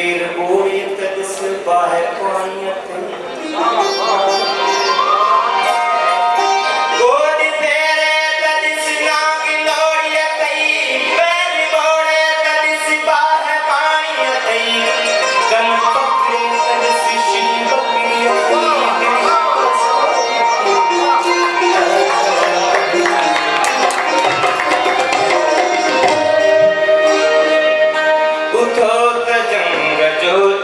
फिर ओड़ी तदिस बाहे पानी उठो त जंग जो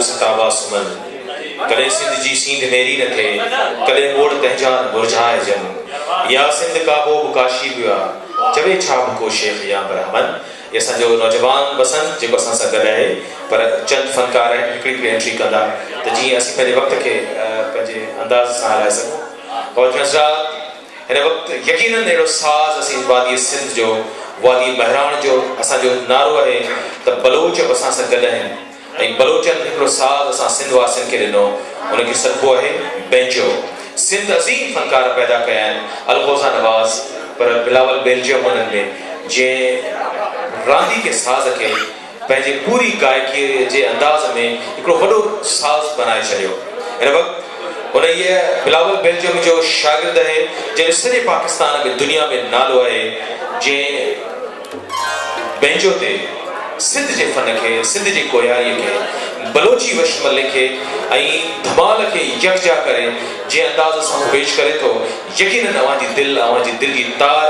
सिताबा सुमन कॾहिं सिंध जी सींध नेरी न थे कॾहिं मोड़ तंहिंजान मुरझाइजनि या सिंध का बो बुकाशी पियो आहे चवे छा को शेख या ब्राह्मण ये असांजो नौजवान बसंत जेको असां सां गॾु आहे पर चंद फनकार आहिनि हिकिड़ी एंट्री कंदा त जीअं असीं पंहिंजे वक़्त खे पंहिंजे अंदाज़ सां हलाए सघूं और हज़रात हिन वक़्तु यकीनन अहिड़ो साज़ असीं वादी सिंध जो वादी बहराण जो असांजो नारो आहे त बलोच बि असां सां गॾु आहिनि ऐं बलोचनि हिकिड़ो साज़ असां सिंध वासियुनि खे ॾिनो उनखे सॾिबो आहे बैंजो सिंध अज़ीम फनकार पैदा कया आहिनि अलगोज़ा नवाज़ पर बिलावल बेल्जियम उन्हनि में जंहिं रांदी के साज़ खे पंहिंजे पूरी गायकी जे अंदाज़ में हिकिड़ो वॾो साज़ बनाए छॾियो हिन वक़्तु उन इहे बिलावल बेल्जियम जो शागिर्द आहे जंहिंजो सॼे पाकिस्तान में दुनिया में नालो आहे जंहिं बैंजो ते सिंध जे फन खे सिंध जी कोयारीअ खे बलोची वशमल खे ऐं धमाल खे यकजा करे जंहिं अंदाज़ सां पेश करे थो यकीनन अवांजी दिलि जी तार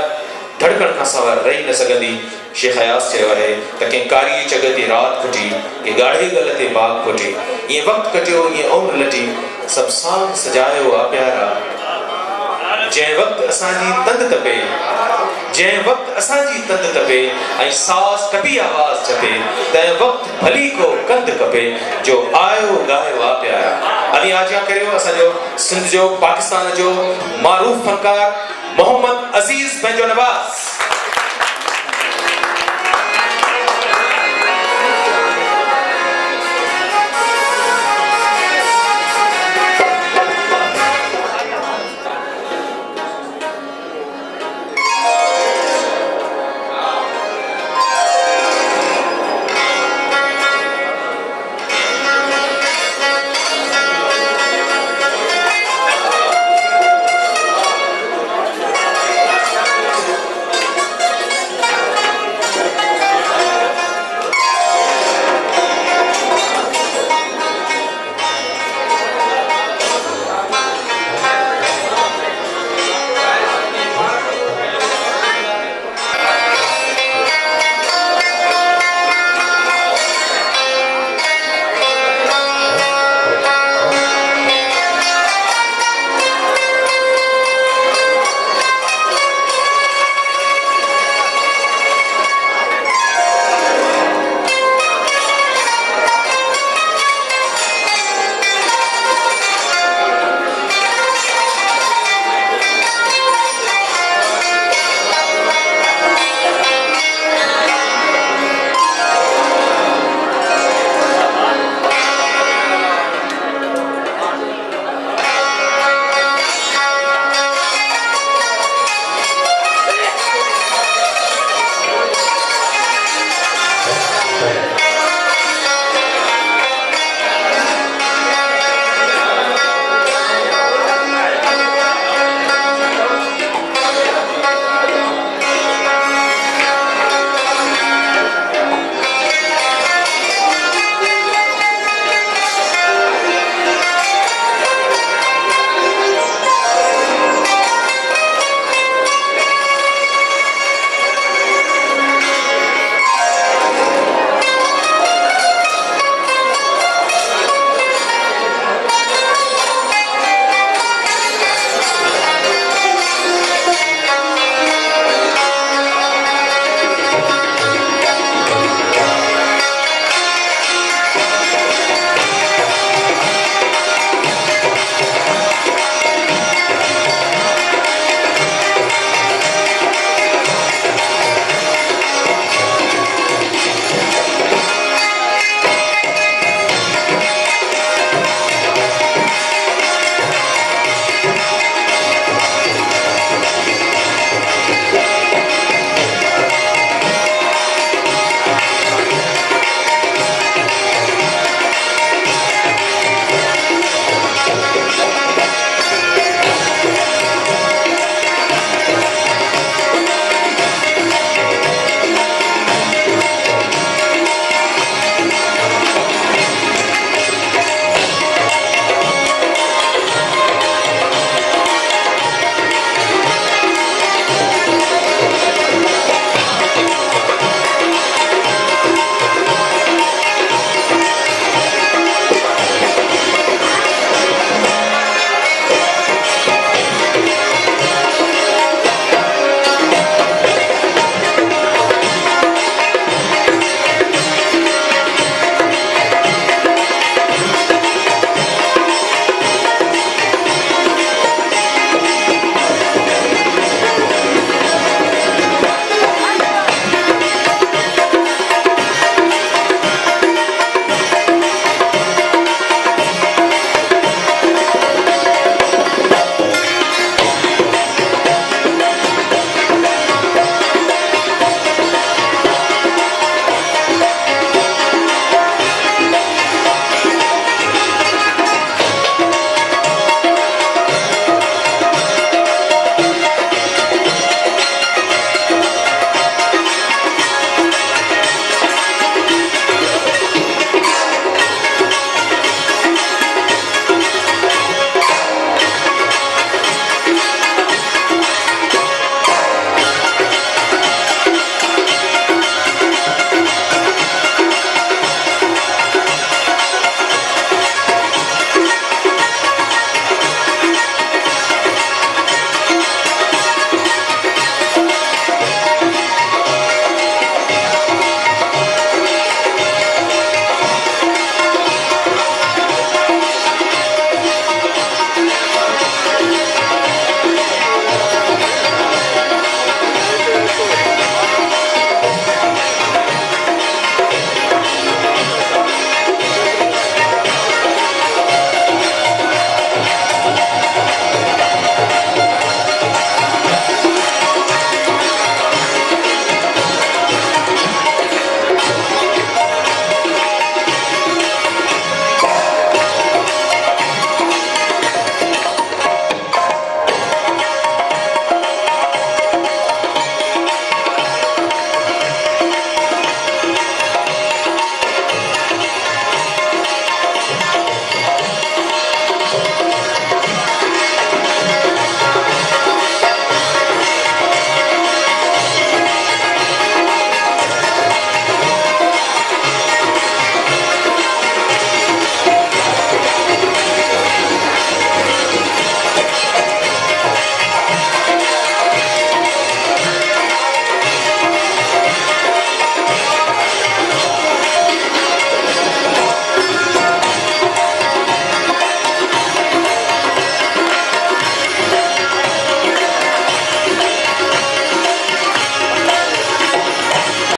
धड़कण खां सवाइ रही न सघंदी शेख हयास चयो आहे त कंहिं कारी चग ते राति खुटी कंहिं ॻाढ़े गल ते बाग खुटी ईअं वक़्तु कटियो ईअं उम्र लटी सभु साल सजायो आहे प्यारा जंहिं वक़्तु असांजी तंद तपे ऐं सास टपी आवाज़ छपे तंहिं वक़्तु भली को कंद कपे जो आयो ॻायो आहे प्यारा अली आजा करियो असांजो सिंध जो पाकिस्तान जो मारूफ़ फनकार मोहम्मद अज़ीज़ बैंजो नवाज़